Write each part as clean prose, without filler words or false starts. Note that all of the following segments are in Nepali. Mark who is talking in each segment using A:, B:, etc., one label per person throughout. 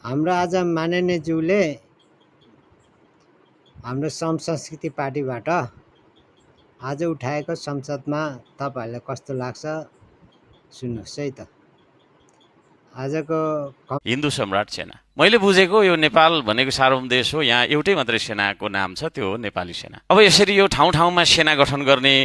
A: हाम्रो आज माननीय ज्यूले हाम्रो श्रम संस्कृति पार्टीबाट आज उठाएको संसदमा तपाईहरुलाई कस्तो लाग्छ सुन्नुस् है त। आजको
B: हिन्दू सम्राट सेना मैले बुझेको यो नेपाल भनेको सार्वभौम देश हो, यहाँ एउटै मात्रै सेनाको नाम छ, त्यो हो नेपाली सेना। अब यसरी यो ठाउँ ठाउँमा सेना गठन गर्ने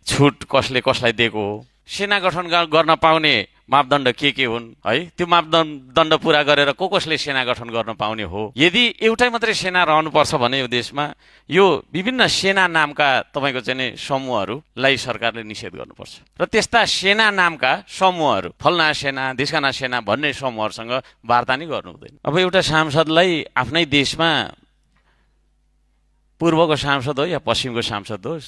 B: छुट कसले कसलाई दिएको हो? सेना गठन गर्न पाउने मापदण्ड के हुन् है? त्यो मापदण्ड पूरा गरेर कसले सेना गठन गर्न पाउने हो? यदि एउटै मात्रै सेना रहनुपर्छ भने यो देशमा यो विभिन्न सेना नामका तपाईको चाहिँ नि समूहहरूलाई सरकारले निषेध गर्नुपर्छ र त्यस्ता सेना नामका समूहहरू फलना सेना ढिस्काना सेना भन्ने समूहहरूसँग वार्ता नै गर्नु हुँदैन। अब एउटा सांसदलाई आफ्नै देशमा पूर्वको सांसद हो या पश्चिमको सांसद होस्,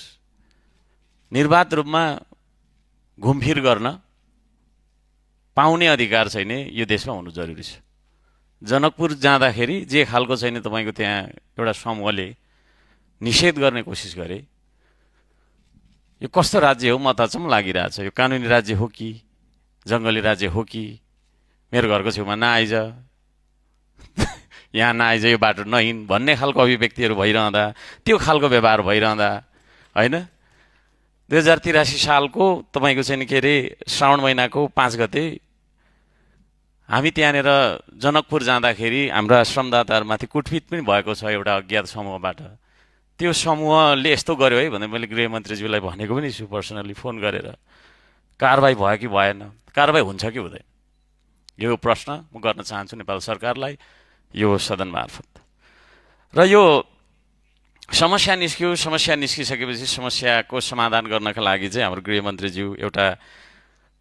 B: निर्वाध रूपमा घुमफिर गर्न पाउने अधिकार छैन यो देशमा हुनु जरुरी छ। जनकपुर जाँदाखेरि जे खालको छैन तपाईको त्यहाँ एउटा समूहले निषेध गर्ने कोसिस गरे, यो कस्तो राज्य हो म त अचम्म लागिरहेछ। यो कानुनी राज्य हो कि जंगली राज्य हो कि? मेरो घरको छेउमा नआइज, यहाँ नआइज, यो बाटो नहिन् भन्ने खालको अभिव्यक्तिहरू भइरहँदा, त्यो खालको व्यवहार भइरहँदा हैन 2083 सालको तपाईको चाहिँ के अरे श्रावण महिनाको 5 गते हामी त्यहाँनिर जनकपुर जाँदाखेरि हाम्रा श्रमदाताहरूमाथि कुटपिट पनि भएको छ एउटा अज्ञात समूहबाट। त्यो समूहले यस्तो गर्यो है भनेर मैले गृहमन्त्रीज्यूलाई भनेको पनि छु पर्सनली फोन गरेर। कारबाही भयो कि भएन, कारबाही हुन्छ कि हुँदैन, यो प्रश्न म गर्न चाहन्छु नेपाल सरकारलाई यो सदन मार्फत। र यो समस्या निस्क्यो, समस्या निस्किसकेपछि समस्याको समाधान गर्नका लागि चाहिँ हाम्रो गृहमन्त्रीज्यू एउटा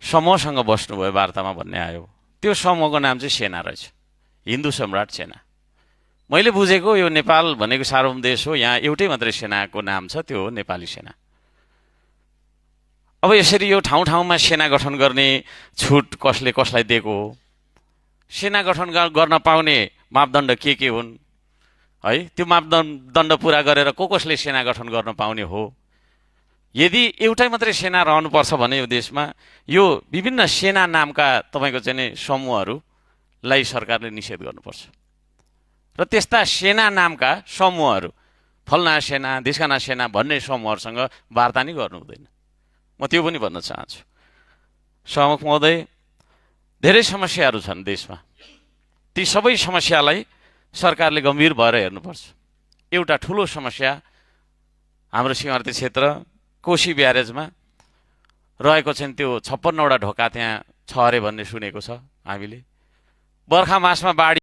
B: समूहसँग बस्नुभयो वार्तामा भन्ने आयो। त्यो समूहको नाम चाहिँ सेना रहेछ, हिन्दू सम्राट सेना। मैले बुझेको यो नेपाल भनेको सार्वभौम देश हो, यहाँ एउटै मात्रै सेनाको नाम छ, त्यो हो नेपाली सेना। अब यसरी यो ठाउँ ठाउँमा सेना गठन गर्ने छुट कसले कसलाई दिएको हो? सेना गठन गर्न पाउने मापदण्ड के हुन् है? त्यो मापदण्ड पूरा गरेर कसले सेना गठन गर्न पाउने हो? यदि एउटै मात्रै सेना रहनुपर्छ भने यो देशमा यो विभिन्न सेना नामका तपाईको चाहिँ नि समूहहरूलाई सरकारले निषेध गर्नुपर्छ र त्यस्ता सेना नामका समूहहरू फलना सेना ढिस्काना सेना भन्ने समूहहरूसँग वार्ता नै गर्नु हुँदैन। म त्यो पनि भन्न चाहन्छु। सभामुख महोदय, धेरै समस्याहरू छन् देशमा, ती सबै समस्यालाई सरकारले गम्भीर भएर हेर्नुपर्छ। एउटा ठुलो समस्या हाम्रो सीमावर्ती क्षेत्र कोशी ब्यारेजमा रहेको छ, त्यो 56वटा ढोका त्यहाँ छ अरे भन्ने सुनेको छ हामीले। बर्खा मासमा बाढी